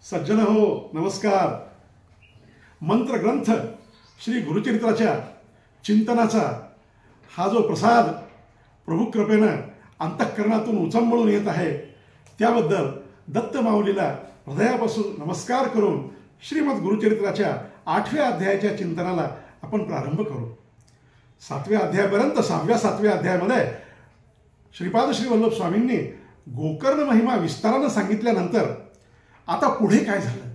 सज्जन हो नमस्कार। मंत्र ग्रंथ श्री गुरुचरित्राच्या चिंतनाचा हा जो प्रसाद प्रभू कृपेने अंतःकरणातून उचंबळून येत आहे त्याबद्दल दत्त माऊलीला हृदयापासून नमस्कार करून श्रीमद गुरुचरित्राच्या 8व्या अध्यायाच्या चिंतनाला आपण प्रारंभ करू। 7व्या अध्यायापर्यंत 6व्या-7व्या अध्यायामध्ये श्रीपाद श्री वल्लभ स्वामींनी गोकर्ण महिमा विस्ताराने सांगितल्यानंतर आता पुढे काय झालं।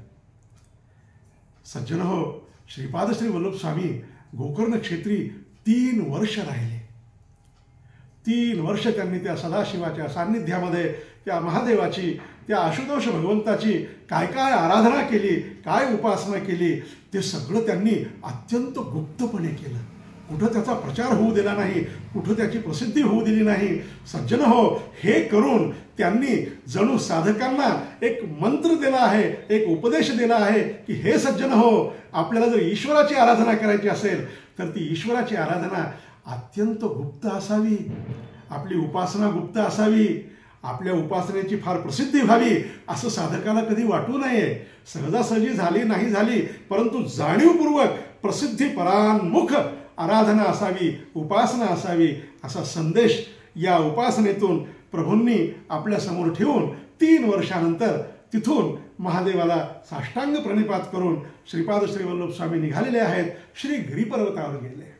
सज्जन हो, श्रीपाद श्री वल्लभ स्वामी गोकर्ण क्षेत्री 3 वर्ष राहिले। 3 वर्ष त्यांनी त्या सदाशिवाच्या सान्निध्यामध्ये त्या महादेवाची त्या आशुतोष भगवंताची काय काय आराधना केली, काय उपासना केली, ते सगळं त्यांनी अत्यंत गुप्तपणे केलं। कुठं त्याचा प्रचार होऊ दिला नाही, कुठं त्याची प्रसिद्धी होऊ दिली नाही। सज्जन हो, हे करून त्यांनी जणू साधकांना एक मंत्र दिला आहे, एक उपदेश दिला आहे की हे सज्जन हो, आपल्याला जर ईश्वराची आराधना करायची असेल तर ती ईश्वराची आराधना अत्यंत गुप्त असावी, आपली उपासना गुप्त असावी, आपल्या उपासनेची फार प्रसिद्धी व्हावी असं साधकाला कधी वाटू नये। सहजासहजी झाली नाही झाली, परंतु जाणीवपूर्वक प्रसिद्धी परान्मुख आराधना असावी, उपासना असावी असा संदेश या उपासनेतून प्रभूंनी आपल्या समोर ठेवून 3 वर्षानंतर तिथून महादेवाला साष्टांग प्रणिपात करून श्रीपाद श्री वल्लभ स्वामी निघालेले आहेत, श्री गिरीपर्वतावर गेले।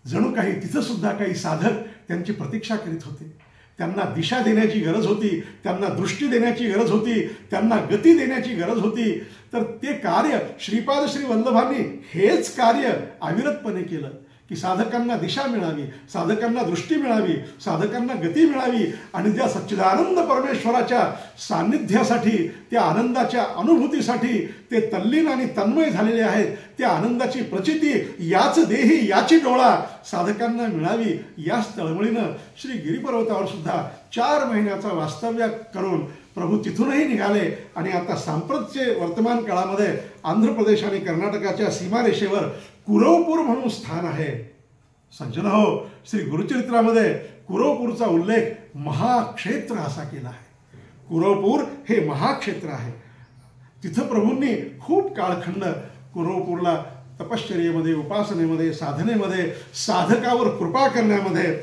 जणू काही तिथं सुद्धा काही साधक त्यांची प्रतीक्षा करीत होते। त्यांना दिशा देण्याची गरज होती, त्यांना दृष्टी देण्याची गरज होती, त्यांना गती देण्याची गरज होती। तर ते कार्य श्रीपाद श्री वल्लभांनी हेच कार्य अविरतपणे केलं की साधकांना दिशा मिळावी, साधकांना दृष्टी मिळावी, साधकांना गती मिळावी आणि ज्या सच्चिदानंद परमेश्वराच्या सान्निध्यासाठी, त्या आनंदाच्या अनुभूतीसाठी ते तल्लीन आणि तन्मय झालेले आहेत, त्या आनंदाची प्रचिती याच देही याची डोळा साधकांना मिळावी, याच तळमळीनं श्री गिरीपर्वतावर सुद्धा 4 महिन्याचा वास्तव्य करून प्रभू तिथूनही निघाले आणि आता सांप्रतचे वर्तमान काळामध्ये आंध्र प्रदेश आणि कर्नाटकाच्या सीमारेषेवर कुरवपूर म्हणून स्थान आहे। सज्जन हो, श्री गुरुचरित्रामध्ये कुरवपूरचा उल्लेख महाक्षेत्र असा केला आहे। कुरवपूर हे महाक्षेत्र आहे। तिथं प्रभूंनी खूप काळखंड कुरवपूरला तपश्चर्येमध्ये, उपासनेमध्ये, साधनेमध्ये, साधकावर कृपा करण्यामध्ये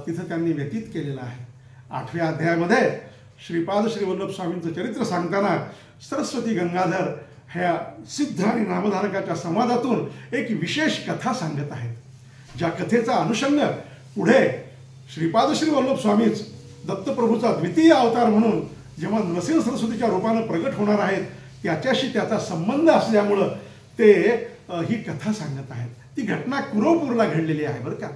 तिथं त्यांनी व्यतीत केलेला आहे। 8व्या अध्यायामध्ये श्रीपाद श्री वल्लभ स्वामींचं चरित्र सांगताना सरस्वती गंगाधर ह्या सिद्ध आणि नामधारकाच्या संवादातून एक विशेष कथा सांगत आहेत, ज्या कथेचा अनुषंग पुढे श्रीपाद श्री वल्लभ स्वामीच दत्तप्रभूचा द्वितीय अवतार म्हणून जेव्हा नरसिंह सरस्वतीच्या रूपाने प्रगट होणार आहेत त्याच्याशी त्याचा संबंध असल्यामुळं ते ही कथा सांगत आहेत। ती घटना कुरवपूरला घडलेली आहे बरं का।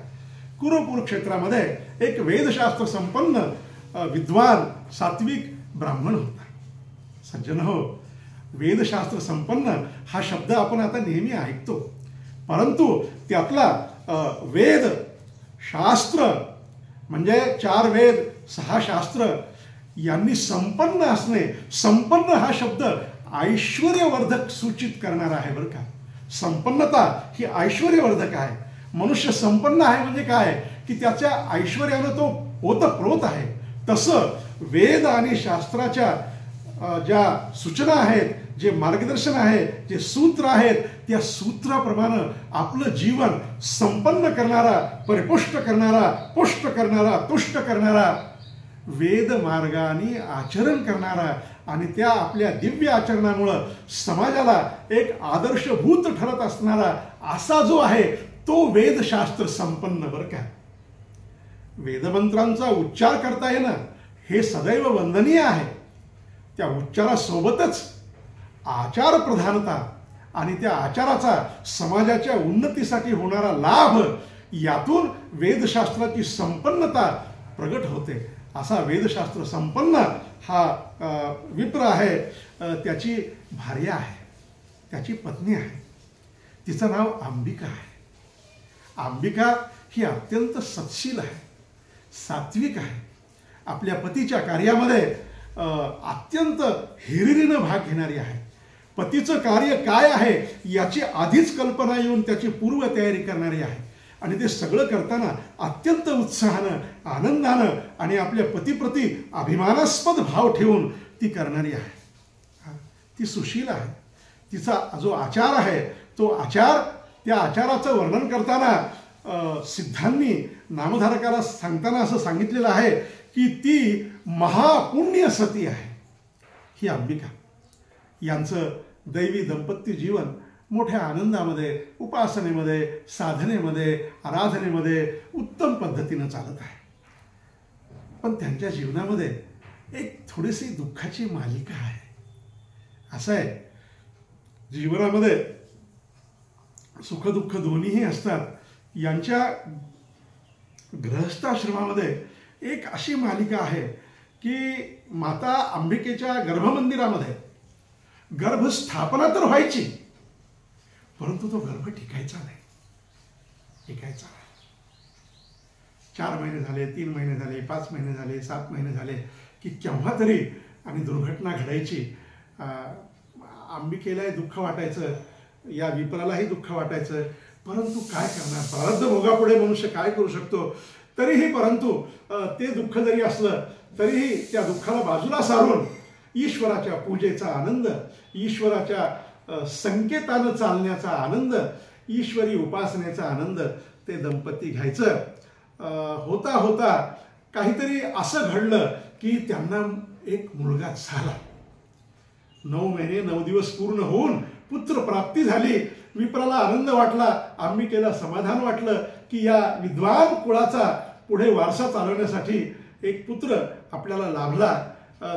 कुरवपूर क्षेत्रामध्ये एक वेदशास्त्र संपन्न विद्वान सात्विक ब्राह्मण होता। सज्जन हो, वेदशास्त्र संपन्न हा शब्द आपण आता नेहमी ऐकतो, परंतु त्यातला वेद शास्त्र म्हणजे 4 वेद 6 शास्त्र यांनी संपन्न असणे, संपन्न हा शब्द ऐश्वर्यवर्धक सूचित करणारा आहे बरं का। संपन्नता ही ऐश्वर्यवर्धक आहे। मनुष्य संपन्न आहे म्हणजे काय की त्याच्या ऐश्वर्यानं तो ओतप्रोत आहे। तसं वेद आणि शास्त्राच्या ज्या सूचना आहेत, जे मार्गदर्शन आहे, जे सूत्र आहेत, त्या सूत्राप्रमाणे आपलं जीवन संपन्न करणारा, परिपुष्ट करणारा, पुष्ट करणारा, तुष्ट करणारा, वेद मार्गाने आचरण करणारा आणि त्या आपल्या दिव्य आचरणामुळं समाजाला एक आदर्शभूत ठरत असणारा असा जो आहे तो वेदशास्त्र संपन्न बरं का। वेदमंत्रांचा उच्चार करता येणं हे सदैव वंदनीय आहे। त्या उच्चारासोबतच आचार प्रधानता आणि त्या आचाराचा समाजाच्या उन्नतीसाठी होणारा लाभ यातून वेदशास्त्राची संपन्नता प्रगट होते। असा वेदशास्त्र संपन्न हा विप्र आहे। त्याची भार्या आहे, त्याची पत्नी आहे, तिचं नाव अंबिका आहे। अंबिका ही अत्यंत सत्शील आहे, सात्विक आहे, आपल्या पतीच्या कार्यामध्ये अत्यंत हिरिरीनं भाग घेणारी आहे। पतीचं कार्य काय आहे याची आधीच कल्पना येऊन त्याची पूर्वतयारी करणारी आहे आणि ते सगळं करताना अत्यंत उत्साहानं, आनंदानं आणि आपल्या पतीप्रती अभिमानास्पद भाव ठेवून ती करणारी आहे। ती सुशील आहे. तिचा जो आचार आहे तो आचार, त्या आचाराचं वर्णन करताना सिद्धांनी नामधारकाला सांगताना असं सांगितलेलं आहे की ती महापुण्य सती आहे. ही अंबिका यांचं दैवी दाम्पत्य जीवन मोठ्या आनंदामध्ये, उपासनेमध्ये, साधनेमध्ये, आराधनेमध्ये उत्तम पद्धतीनं चालत आहे. पण त्यांच्या जीवनामध्ये एक थोडीशी दुःखाची मालिका आहे. असं आहे, जीवनामध्ये सुखदुःख दोन्हीही असतात. यांच्या गृहस्थाश्रमामध्ये एक अशी मालिका आहे की माता अंबिकेच्या गर्भमंदिरामध्ये गर्भस्थापना तर व्हायची, परंतु तो गर्भ टिकायचा नाही. 4 महिने झाले, 3 महिने झाले, 5 महिने झाले, 7 महिने झाले की केव्हा तरी आणि दुर्घटना घडायची. अंबिकेलाही दुःख वाटायचं, या विप्रालाही दुःख वाटायचं, परंतु काय करणार, प्रारब्ध भोगापुढे मनुष्य काय करू शकतो. तरीही परंतु ते दुःख जरी असलं तरीही त्या दुःखाला बाजूला सारून ईश्वराच्या पूजेचा आनंद, ईश्वराच्या संकेतानं चालण्याचा आनंद, ईश्वरी उपासनेचा आनंद ते दंपती घ्यायचं. होता होता काहीतरी असं घडलं की त्यांना एक मुलगा झाला. 9 महिने 9 दिवस पूर्ण होऊन पुत्र प्राप्ती झाली. विप्राला आनंद वाटला, अंबिकेला समाधान वाटलं की या विद्वान कुळाचा पुढे वारसा चालवण्यासाठी एक पुत्र आपल्याला लाभला.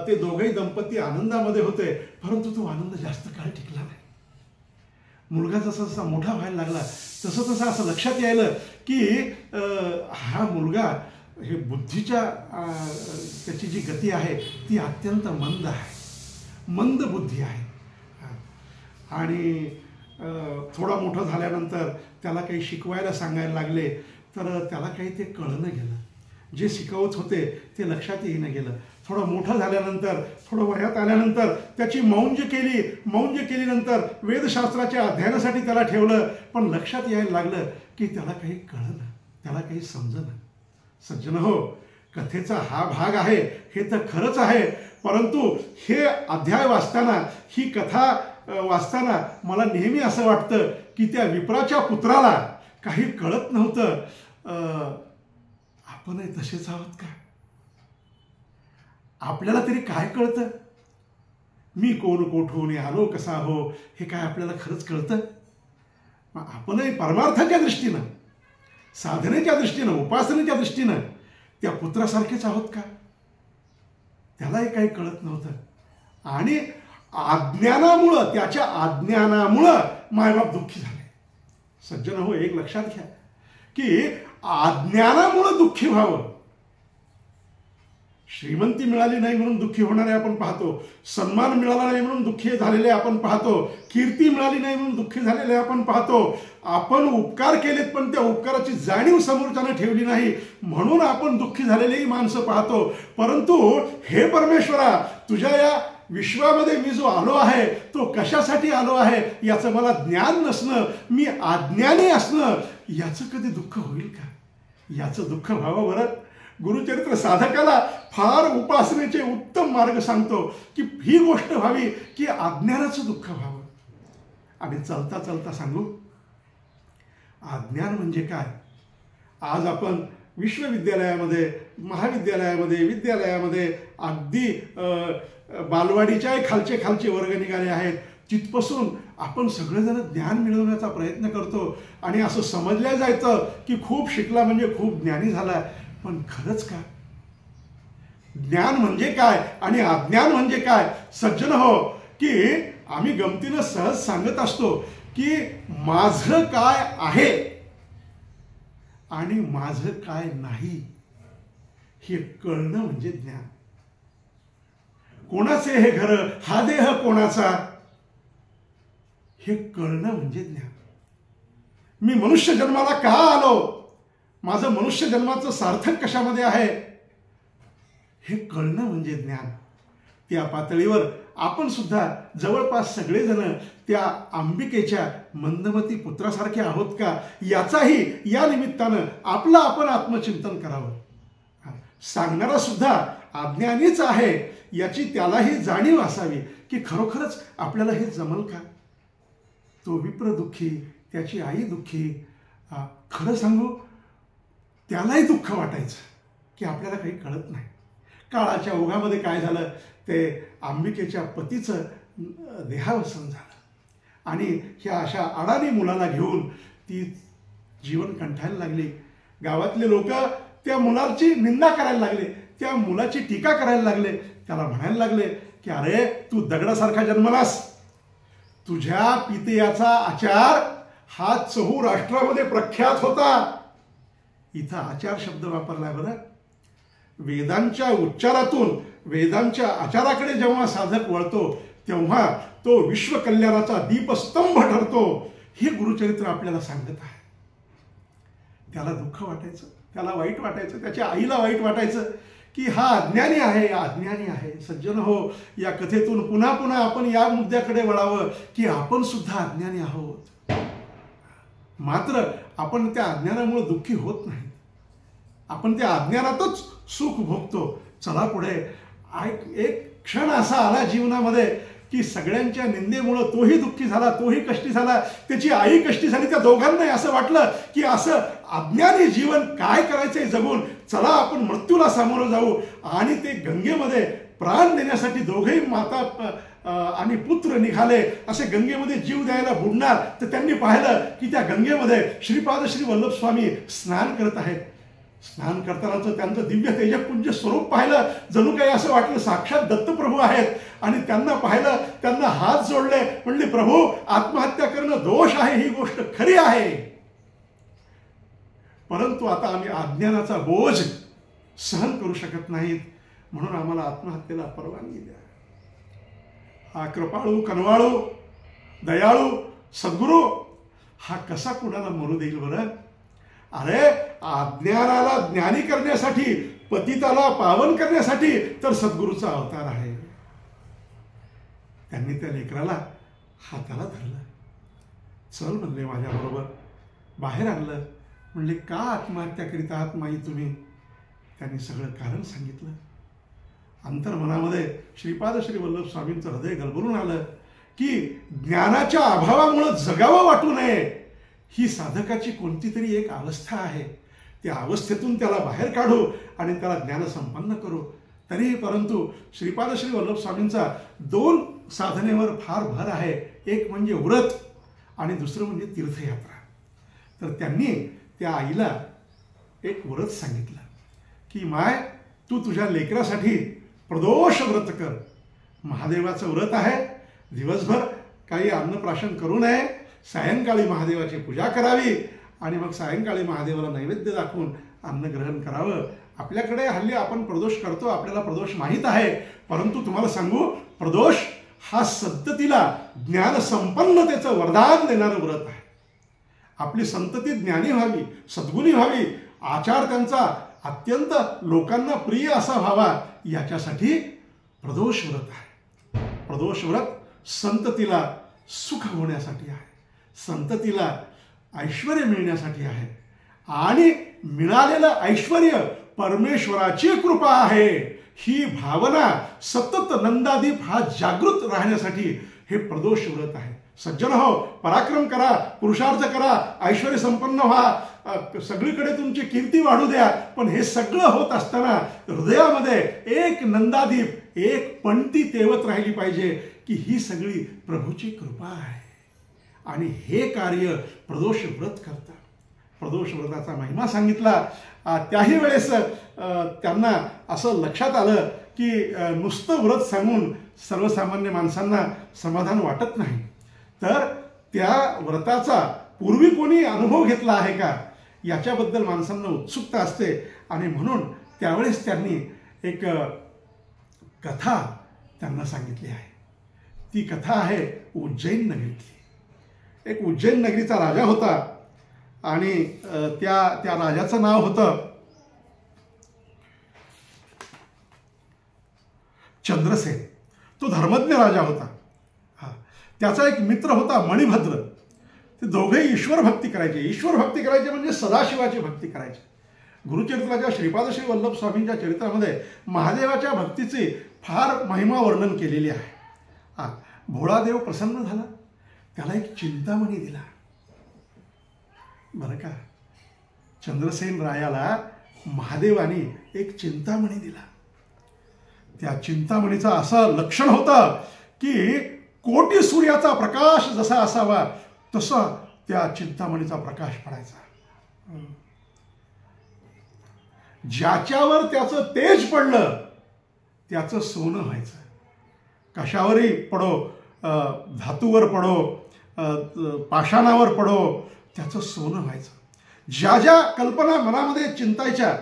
ते दोघेही दंपती आनंदामध्ये होते, परंतु तो आनंद जास्त काळ टिकला नाही. मुलगा जसा जसा मोठा व्हायला लागला तसं तसं असं लक्षात यायलं की हा मुलगा हे बुद्धीच्या त्याची जी गती आहे ती अत्यंत मंद आहे, मंद बुद्धी आहे. आणि थोडा मोठा झाल्यानंतर त्याला काही शिकवायला सांगायला लागले तर त्याला काही ते कळलं गेलं. जे शिकवत होते ते लक्षात येईन गेलं. थोडं मोठं झाल्यानंतर, थोडं वयात आल्यानंतर त्याची मौंज केलीनंतर वेदशास्त्राच्या अध्ययनासाठी त्याला ठेवलं, पण लक्षात यायला लागलं की त्याला काही कळलं, त्याला काही समजलं. सज्जन हो, कथेचा हा भाग आहे हे तर खरंच आहे, परंतु हे अध्याय वाचताना, ही कथा वाचताना मला नेहमी असं वाटतं की त्या विप्राच्या पुत्राला काही कळत नव्हतं. आपणही तसेच आहोत का? आपल्याला तरी काय कळतं? मी कोण, कोठून आलो, कसा हो, हे काय आपल्याला खरंच कळतं? आपणही परमार्थाच्या दृष्टीनं, साधनेच्या दृष्टीनं, उपासनेच्या दृष्टीनं त्या पुत्रासारखेच आहोत का? त्यालाही काही कळत नव्हतं. आणि अज्ञानामुळं, त्याच्या अज्ञानामुळं मायबाप दुःखी झाले. सज्जन हो, एक लक्षात घ्या की अज्ञानामुळं दुःखी व्हावं. श्रीमंती मिळाली नाही म्हणून दुःखी होणारे आपण पाहतो, सन्मान मिळाला नाही म्हणून दुःखी झालेले आपण पाहतो, कीर्ती मिळाली नाही म्हणून दुःखी झालेले आपण पाहतो. आपण उपकार केलेत पण त्या उपकाराची जाणीव समोरच्यानं ठेवली नाही म्हणून आपण दुःखी झालेलेही माणसं पाहतो. परंतु हे परमेश्वरा, तुझ्या या विश्वामध्ये मी जो आलो आहे तो कशासाठी आलो आहे याचं मला ज्ञान नसणं, मी अज्ञानी असणं, याचं कधी दुःख होईल का? याचं दुःख व्हावं बरं. गुरुचरित्र साधकाला फार उपासनेचे उत्तम मार्ग सांगतो की ही गोष्ट व्हावी की अज्ञानाचं दुःख व्हावं. आणि चलता चलता सांगू, अज्ञान म्हणजे काय? आज आपण विश्वविद्यालयामध्ये, महाविद्यालयामध्ये, विद्यालयामध्ये अगदी बालवाडीच्याही खालचे वर्ग निघाले आहेत. तिथपासून आपण सगळेजण ज्ञान मिळवण्याचा प्रयत्न करतो आणि असं समजल्या जायचं की खूप शिकला म्हणजे खूप ज्ञानी झाला. पण खरंच का? ज्ञान म्हणजे काय आणि अज्ञान म्हणजे काय? सज्जन हो, की आम्ही गमतीनं सहज सांगत असतो की माझं काय आहे आणि माझं काय नाही हे कळणं म्हणजे ज्ञान. कोणाचे हे घर, हा देह कोणाचा, हे कळणं म्हणजे ज्ञान. मी मनुष्य जन्माला का आलो, माझं मनुष्य जन्माचं सार्थक कशामध्ये आहे, हे कळणं म्हणजे ज्ञान. त्या पातळीवर आपण सुद्धा जवळपास सगळेजण त्या अंबिकेच्या मंदमती पुत्रासारखे आहोत का, याचाही या निमित्तानं आपलं आपण आत्मचिंतन करावं. सांगणारा सुद्धा अज्ञानीच आहे याची त्यालाही जाणीव असावी. की खरोखरच आपल्याला हे जमल का? तो विप्र दुःखी, त्याची आई दुःखी. खरं सांगू, त्यालाही दुःख वाटायचं की आपल्याला काही कळत नाही. काळाच्या ओघामध्ये काय झालं, ते अंबिकेच्या पतीचं देहावसन झालं आणि ह्या अशा अडाणी मुलाला घेऊन ती जीवन कंठायला लागली. गावातले लोक त्या मुलाची निंदा करायला लागले, त्या मुलाची टीका करायला लागले, त्याला म्हणायला लागले की अरे तू दगडासारखा जन्मलास, तुझ्या पितेयाचा आचार हा चहूराष्ट्रामध्ये प्रख्यात होता. इथं आचार शब्द वापरलाय बरं. वेदांच्या उच्चारातून वेदांच्या आचाराकडे जेव्हा साधक वळतो तेव्हा तो विश्वकल्याणाचा दीपस्तंभ ठरतो. हे गुरुचरित्र आपल्याला सांगत आहे. त्याला दुःख वाटायचं, त्याला वाईट वाटायचं, त्याच्या आईला वाईट वाटायचं की हा अज्ञानी आहे, अज्ञानी आहे. सज्जन हो, या कथेतून पुन्हा पुन्हा आपण या मुद्द्याकडे वळावं की आपण सुद्धा अज्ञानी आहोत. मात्र आपण त्या अज्ञानामुळे दुःखी होत नाही. आपण त्या अज्ञानातच सुख भोगतो. चला पुढे. एक क्षण असा आला जीवनामध्ये की सगळ्यांच्या निंदेमुळं तोही दुःखी झाला, तोही कष्टी झाला, त्याची आई कष्टी झाली. त्या दोघांनाही असं वाटलं की असं अज्ञानी जीवन काय करायचंय जगून, चला आपण मृत्यूला सामोरं जाऊ. आणि ते गंगेमध्ये प्राण देण्यासाठी दोघेही माता आणि पुत्र निघाले. असे गंगेमध्ये जीव द्यायला बुडणार तर त्यांनी पाहिलं की त्या गंगेमध्ये श्रीपाद श्री वल्लभ स्वामी स्नान करत आहेत. स्नान करतानाचं त्यांचं दिव्य तेजपुंज स्वरूप पाहिलं. जणू काही असं वाटलं साक्षात दत्तप्रभू आहेत. आणि त्यांना पाहिलं, त्यांना हात जोडले, म्हणले प्रभू आत्महत्या करणं दोष आहे, ही गोष्ट खरी आहे, परंतु आता आम्ही अज्ञानाचा बोज सहन करू शकत नाहीत, म्हणून आम्हाला आत्महत्येला परवानगी द्या. हा कृपाळू, कनवाळू, दयाळू सद्गुरू हा कसा कुणाला मरू देईल बरं? अरे अज्ञानाला ज्ञानी करण्यासाठी, पतिताला पावन करण्यासाठी तर सद्गुरूचा अवतार आहे. त्यांनी त्या लेकराला हाताला धरलं. चल म्हणले माझ्याबरोबर. बाहेर आणलं. म्हणले का आत्महत्या करीत आहात माई तुम्ही? त्यांनी सगळं कारण सांगितलं. अंतर्मनामध्ये श्रीपाद श्री वल्लभ स्वामींचं हृदय गलबलून आलं की ज्ञानाच्या अभावामुळे जगावं वाटू नये, ही साधकाची कोणती तरी एक अवस्था आहे. त्या अवस्थेतून त्याला बाहेर काढू आणि त्याला ज्ञान संपन्न करू. तरीही परंतु श्रीपाद श्री वल्लभ स्वामींचा 2 साधनेवर फार भर आहे. एक म्हणजे व्रत आणि दुसरं म्हणजे तीर्थयात्रा. तर त्यांनी त्या आईला एक व्रत सांगितलं की माय तू तुझ्या लेकरासाठी प्रदोष व्रत कर. महादेवाचं व्रत आहे. दिवसभर काही अन्नप्राशन करू नये. सायंकाळी महादेवाची पूजा करावी आणि मग सायंकाळी महादेवाला नैवेद्य दाखवून अन्न ग्रहण करावं. आपल्याकडे हल्ली आपण प्रदोष करतो, आपल्याला प्रदोष माहीत आहे, परंतु तुम्हाला सांगू, प्रदोष हा संततीला ज्ञान संपन्नतेचं वरदान देणारं व्रत आहे. आपली संतती ज्ञानी व्हावी, सद्गुणी व्हावी, आचार त्यांचा अत्यंत लोकांना प्रिय असा व्हावा, याच्यासाठी प्रदोष व्रत आहे. प्रदोष व्रत संततीला सुख होण्यासाठी आहे, संततीला ऐश्वर्य मिळण्यासाठी आहे. आणि मिळालेलं ऐश्वर्य परमेश्वराची कृपा आहे, ही भावना सतत नंदादीप हा जागृत राहण्यासाठी हे प्रदोष व्रत आहे. सज्जन हो, पराक्रम करा, पुरुषार्थ करा, ऐश्वर्य संपन्न व्हा, सगळीकडे तुमची कीर्ती वाढू द्या, पण हे सगळं होत असताना हृदयामध्ये एक नंदादीप, एक पंक्ती तेवत राहिली पाहिजे की ही सगळी प्रभूची कृपा आहे. आणि हे कार्य प्रदोष व्रत करतात. प्रदोष व्रताचा महिमा सांगितला. त्याही वेळेस त्यांना असं लक्षात आलं की नुसतं व्रत सांगून सर्वसामान्य माणसांना समाधान वाटत नाही, तर त्या व्रताचा पूर्वी कोणी अनुभव घेतला आहे का याच्याबद्दल माणसांना उत्सुकता असते. आणि म्हणून त्यावेळेस त्यांनी एक कथा त्यांना सांगितली आहे. ती कथा आहे उज्जैन नगरीतली. एक उज्जैन नगरीचा राजा होता आणि त्या राजाचं नाव होतं चंद्रसेन. तो धर्मज्ञ राजा होता. त्याचा एक मित्र होता मणिभद्र. ते दोघेही ईश्वर भक्ती करायचे. ईश्वर भक्ती करायचे म्हणजे सदाशिवाची भक्ती करायचे. गुरुचरित्राच्या श्रीपाद श्री वल्लभ स्वामींच्या चरित्रामध्ये महादेवाच्या भक्तीचे फार महिमा वर्णन केलेली आहे. भोळादेव प्रसन्न झाला, त्याला एक चिंतामणी दिला. बरं का, चंद्रसेन रायाला महादेवानी एक चिंतामणी दिला. त्या चिंतामणीचं असं लक्षण होतं की कोटी सूर्याचा प्रकाश जसा असावा तसा त्या चिंतामणीचा प्रकाश पडायचा. ज्याच्यावर त्याचं तेज पडलं त्याचं सोनं व्हायचं. कशावरही पडो, धातूवर पडो, पाषाणावर पडो, त्याचं सोनं व्हायचं. ज्या ज्या कल्पना मनामध्ये चिंतायच्या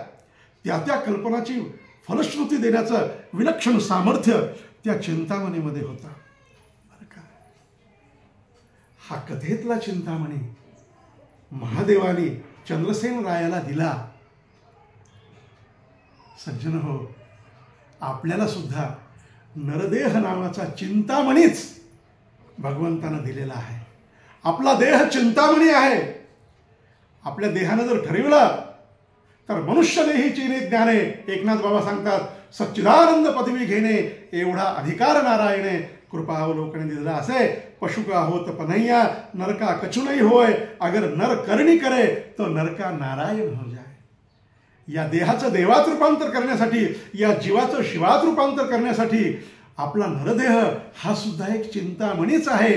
त्या त्या कल्पनाची फलश्रुती देण्याचं विलक्षण सामर्थ्य त्या चिंतामणीमध्ये होतं. बरं का, हा कथेतला चिंतामणी महादेवानी चंद्रसेन रायाला दिला. सज्जन हो, आपल्याला सुद्धा नरदेह नावाचा चिंतामणीच भगवंतानं दिलेला आहे. आपला देह चिंतामणी आहे. आपल्या देहानं जर ठरविलं तर मनुष्य देही चिने ज्ञाने, एकनाथ बाबा सांगतात, सच्चिदानंद पदवी घेणे एवढा अधिकार नारायणे कृपावलोकने दिला. असे पशु का होत पनैया, नरका कछु नहीं होय, अगर नर करणी करे तो नरका नारायण हो जाय. या देहाचं देवात रूपांतर करण्यासाठी, या जीवाचं शिवात रूपांतर करण्यासाठी आपला नरदेह हा सुद्धा एक चिंतामणीच आहे.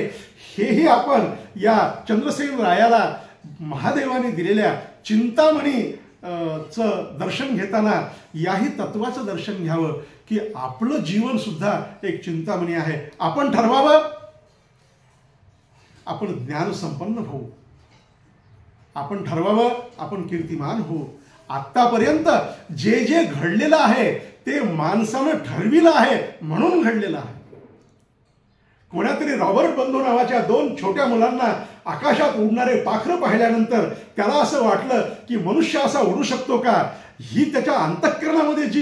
हेही आपण या चंद्रसेन रायाला महादेवाने दिलेल्या चिंतामणी चं दर्शन घेताना याही तत्वाचं दर्शन घ्यावं की आपलं जीवन सुद्धा एक चिंतामणी आहे. आपण ठरवावं, आपण ज्ञान संपन्न होऊ, आपण ठरवावं आपण कीर्तिमान होऊ. आत्तापर्यंत जे जे घडलेलं आहे ते माणसानं ठरविलं आहे म्हणून घडलेलं आहे. कोणातरी रॉबर्ट बंधू नावाच्या 2 छोट्या मुलांना आकाशात उडणारे पाखरं पाहिल्यानंतर त्याला असं वाटलं की मनुष्य असा उडू शकतो का. ही त्याच्या अंतःकरणामध्ये जी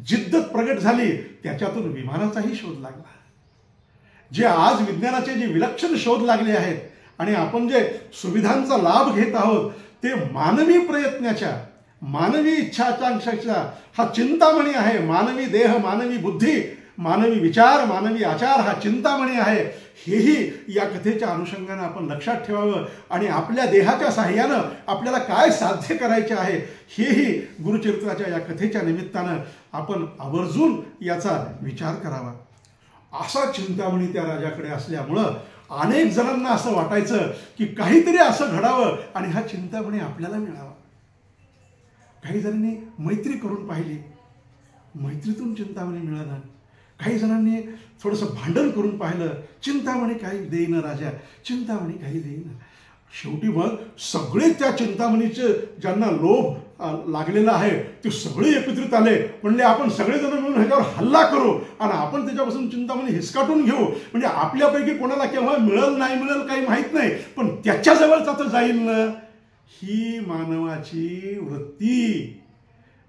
जिद्द प्रगट झाली त्याच्यातून विमानाचाही शोध लागला. जे आज विज्ञानाचे जे विलक्षण शोध लागले आहेत आणि आपण जे सुविधांचा लाभ घेत आहोत ते मानवी प्रयत्नाच्या, मानवी इच्छाकांक्षाचा हा चिंतामणी आहे. मानवी देह, मानवी बुद्धी, मानवी विचार, मानवी आचार हा चिंतामणी आहे. हेही या कथेच्या अनुषंगानं आपण लक्षात ठेवावं आणि आपल्या देहाच्या साह्यानं आपल्याला काय साध्य करायचे आहे हेही गुरुचरित्राच्या या कथेच्या निमित्तानं आपण आवर्जून याचा विचार करावा. असा चिंतामणी त्या राजाकडे असल्यामुळं अनेक जणांना असं वाटायचं की काहीतरी असं घडावं आणि हा चिंतामणी आपल्याला मिळावा. काही जणांनी मैत्री करून पाहिली, मैत्रीतून चिंतामणी मिळाला. काही जणांनी थोडंसं भांडण करून पाहिलं, चिंतामणी काही देईना राजा, चिंतामणी काही देईना. शेवटी मग सगळे त्या चिंतामणीचे ज्यांना लोभ लागलेला आहे ते सगळे एकत्रित आले. म्हणले आपण सगळेजण मिळून ह्याच्यावर हल्ला करू आणि आपण त्याच्यापासून चिंतामणी हिसकाटून घेऊ. म्हणजे आपल्यापैकी कोणाला केव्हा मिळेल नाही मिळेल काही माहीत नाही, पण त्याच्याजवळच आता जाईल ना. ही मानवाची वृत्ती.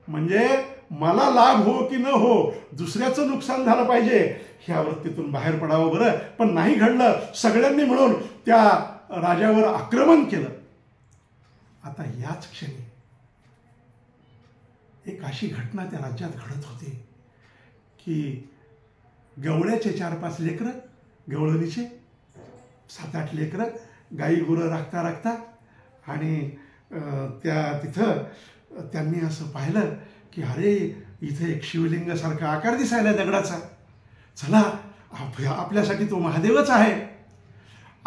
म्हणजे मला लाभ हो की न हो, दुसऱ्याचं नुकसान झालं पाहिजे ह्या वृत्तीतून बाहेर पडावं. बरं, पण नाही घडलं. सगळ्यांनी मिळून त्या राजावर आक्रमण केलं. आता याच क्षणी एक अशी घटना त्या राज्यात घडत होती की गवळ्याचे 4-5 लेकरं, गवळणीचे 7-8 लेकरं गाई गुरं राखता राखता आणि त्या तिथं त्यांनी असं पाहिलं की अरे इथे एक शिवलिंगासारखा आकार दिसायला दगडाचा. चला आपल्यासाठी तो महादेवच आहे.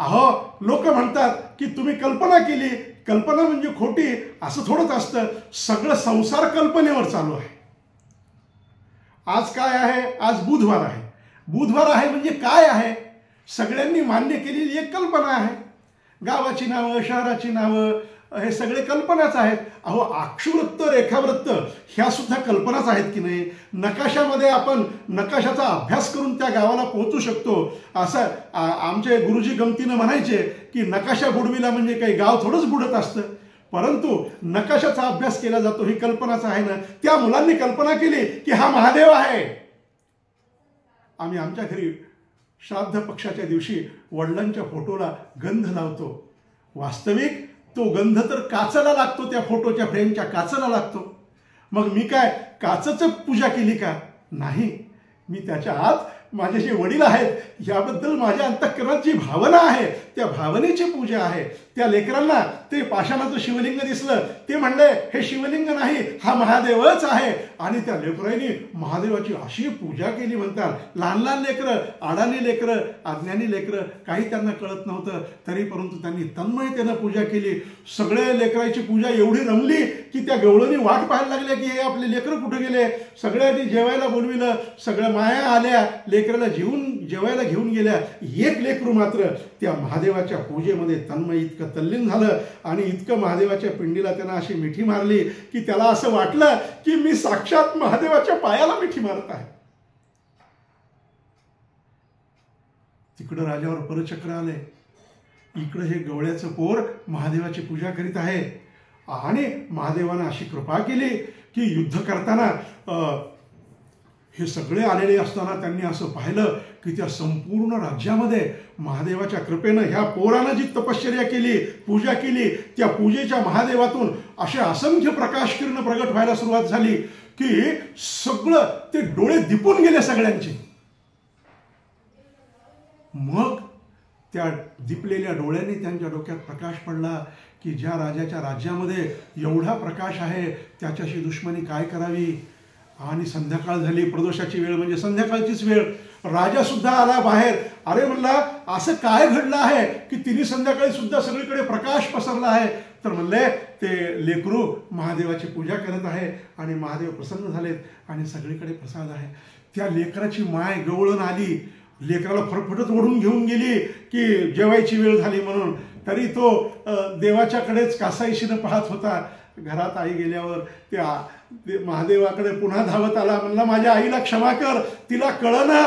अहो लोक म्हणतात की तुम्ही कल्पना केली, कल्पना म्हणजे खोटी, असं थोडंच असतं. सगळं संसार कल्पनेवर चालू आहे. आज काय आहे? आज बुधवार आहे. बुधवार आहे म्हणजे काय आहे? सगळ्यांनी मान्य केलेली एक कल्पना आहे. गावाची नावं, शहराची नावं हे सगळे कल्पनाच आहेत. अहो अक्षवृत्त, रेखावृत्त ह्या सुद्धा कल्पनाच आहेत की नाही. नकाशामध्ये आपण नकाशाचा अभ्यास करून त्या गावाला पोहोचू शकतो. असं आमचे गुरुजी गमतीनं म्हणायचे की नकाशा बुडविला म्हणजे काही गाव थोडंच बुडत असतं, परंतु नकाशाचा अभ्यास केला जातो ही कल्पनाच आहे ना. त्या मुलांनी कल्पना केली की हा महादेव आहे. आम्ही आमच्या घरी श्राद्ध पक्षाच्या दिवशी वडिलांच्या फोटोला गंध लावतो. वास्तविक तो गंध तर काचेला लागतो, त्या फोटोच्या फ्रेमच्या काचेला लागतो. मग मी काय काचेचं पूजा केली का? नाही, मी त्याच्या आत माझे जे वडील आहेत याबद्दल माझ्या अंतःकरणात जी भावना आहे त्या भावनेची पूजा आहे. त्या लेकरांना ते पाषाणाचं शिवलिंग दिसलं, ते म्हणले हे शिवलिंग नाही, हा महादेवच आहे. आणि त्या लेकरांनी महादेवाची अशी पूजा केली म्हणतात. लहान लहान लेकरं, अडाणी लेकरं, अज्ञानी लेकरं, काही त्यांना कळत नव्हतं, तरी परंतु त्यांनी तन्मयतेनं पूजा केली. सगळे लेकराची पूजा एवढी रमली की त्या गवळणी वाट पाहायला लागल्या की हे आपले लेकरं कुठे गेले. सगळ्यांनी जेवायला बोलविलं, सगळ्या माया आल्या, लेकराला जेवायला घेऊन गेल्या. एक लेकरू मात्र त्या महादेवाच्या पूजेमध्ये तन्मय इतकं तल्लीन झालं आणि इतकं महादेवाच्या पिंडीला त्यांना अशी मिठी मारली की त्याला असं वाटलं की मी साक्षात महादेवाच्या पायाला मिठी मारत आहे. तिकडं राजावर परचक्र आले, इकडं हे गवळ्याचं पोर महादेवाची पूजा करीत आहे. आणि महादेवानं अशी कृपा केली की युद्ध करताना हे सगळे आलेले असताना त्यांनी असं पाहिलं की त्या संपूर्ण राज्यामध्ये महादेवाच्या कृपेनं ह्या पोरानं जी तपश्चर्या केली, पूजा केली, त्या पूजेच्या महादेवातून असे असंख्य प्रकाश किरण प्रगट व्हायला सुरुवात झाली की सगळं ते डोळे दिपून गेले सगळ्यांचे. मग त्या दिपलेल्या डोळ्यांनी त्यांच्या डोक्यात प्रकाश पडला की ज्या राजाच्या राज्यामध्ये एवढा प्रकाश आहे त्याच्याशी दुश्मनी काय करावी. आणि संध्याकाळ झाली, प्रदोषाची वेळ म्हणजे संध्याकाळचीच वेळ. राजा सुद्धा आला बाहेर. अरे म्हणला असं काय घडलं आहे की तिन्ही संध्याकाळी सुद्धा सगळीकडे प्रकाश पसरला आहे. तर म्हणले ते लेकरू महादेवाची पूजा करत आहे आणि महादेव प्रसन्न झालेत आणि सगळीकडे प्रसाद आहे. त्या लेकराची माय गवळण आली, लेकराला फरफटत ओढून घेऊन गेली की जेवायची वेळ झाली म्हणून. तरी तो देवाच्याकडेच कासाईशीनं पाहत होता. घरात आई गेल्यावर त्या महादेवाकडे पुन्हा धावत आला, म्हणला माझ्या आईला क्षमा कर, तिला कळना.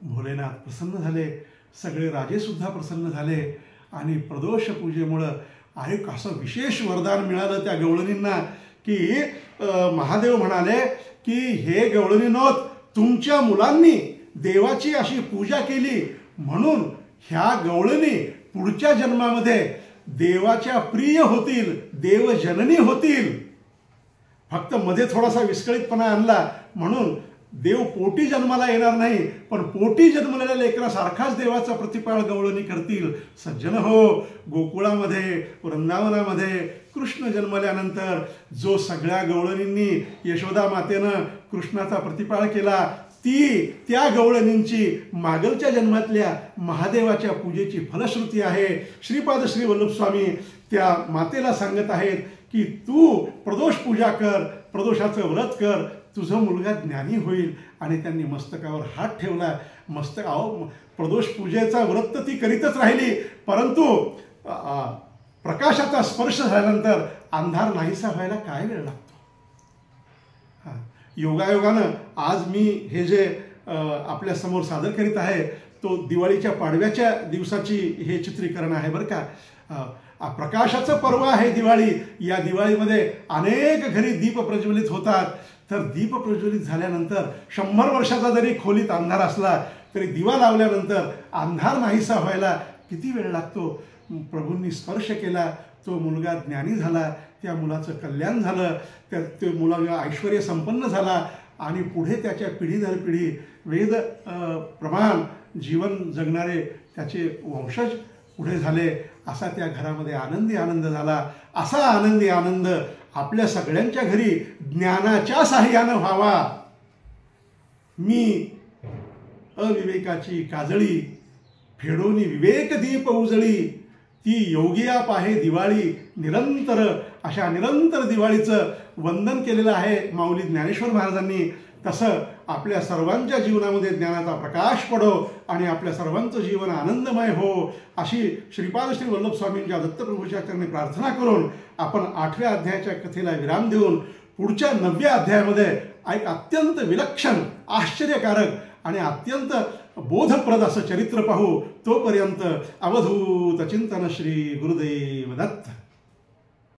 भोलेनाथ प्रसन्न झाले, सगळे राजे सुद्धा प्रसन्न झाले आणि प्रदोष पूजेमुळं एक असं विशेष वरदान मिळालं त्या गवळणींना की महादेव म्हणाले की हे गवळणींनो, तुमच्या मुलांनी देवाची अशी पूजा केली म्हणून ह्या गवळणी पुढच्या जन्मामध्ये देवाच्या प्रिय होतील, देवजननी होतील. फक्त मध्ये थोडासा विस्कळीतपणा आणला म्हणून देव पोटी जन्माला येणार नाही, पण पोटी जन्मलेल्या लेकरासारखाच देवाचा प्रतिपाळ गवळणी करतील. सज्जन हो, गोकुळामध्ये वृंदावनामध्ये कृष्ण जन्मल्यानंतर जो सगळ्या गवळणींनी यशोदा मातेनं कृष्णाचा प्रतिपाळ केला, त्या गवळणींची मागलच्या जन्मातल्या महादेवाच्या पूजेची फलश्रुती आहे. श्रीपाद श्री वल्लभ स्वामी त्या मातेला सांगत आहेत की तू प्रदोष पूजा कर, प्रदोषाचं व्रत कर, तुझा मुलगा ज्ञानी होईल. आणि त्यांनी मस्तकावर हात ठेवला. प्रदोष पूजेचा व्रत ती करीतच राहिली, परंतु प्रकाशाचा स्पर्श झाल्यानंतर अंधार नाहीसा व्हायला काय वेळ लागतो. योगायोगानं आज मी हे जे आपल्या समोर सादर करीत आहे तो दिवाळीच्या पाडव्याच्या दिवसाची हे चित्रीकरण आहे बरं का. प्रकाशाचं पर्व आहे दिवाळी. या दिवाळीमध्ये अनेक घरी दीप प्रज्वलित होतात. तर दीप प्रज्वलित झाल्यानंतर 100 वर्षाचा जरी खोलीत अंधार असला तरी दिवा लावल्यानंतर अंधार नाहीसा व्हायला किती वेळ लागतो. प्रभूंनी स्पर्श केला, तो मुलगा ज्ञानी झाला, त्या मुलाचं कल्याण झालं, ते मुलगा ऐश्वर्य संपन्न झाला आणि पुढे त्याच्या पिढी दर पिढी वेद प्रमाण जीवन जगणारे त्याचे वंशज पुढे झाले. असा त्या घरामध्ये आनंदी आनंद झाला. असा आनंदी आनंद आपल्या सगळ्यांच्या घरी ज्ञानाच्या साह्यानं व्हावा. मी अविवेकाची काजळी फेडोनी विवेक दीप उजळी, ती योगिया पाहे दिवाळी निरंतर. अशा निरंतर दिवाळीचं वंदन केलेलं आहे माऊली ज्ञानेश्वर महाराजांनी. तसं आपल्या सर्वांच्या जीवनामध्ये ज्ञानाचा प्रकाश पडो आणि आपल्या सर्वांचं जीवन आनंदमय हो, अशी श्रीपाद श्री वल्लभ स्वामींच्या दत्तप्रभूच्या चरणी प्रार्थना करून आपण 8व्या अध्यायाच्या कथेला विराम देऊन पुढच्या 9व्या अध्यायामध्ये एक अत्यंत विलक्षण, आश्चर्यकारक आणि अत्यंत बोधप्रद असं चरित्र पाहू. तोपर्यंत अवधूत चिंतन श्री गुरुदेव दत्त.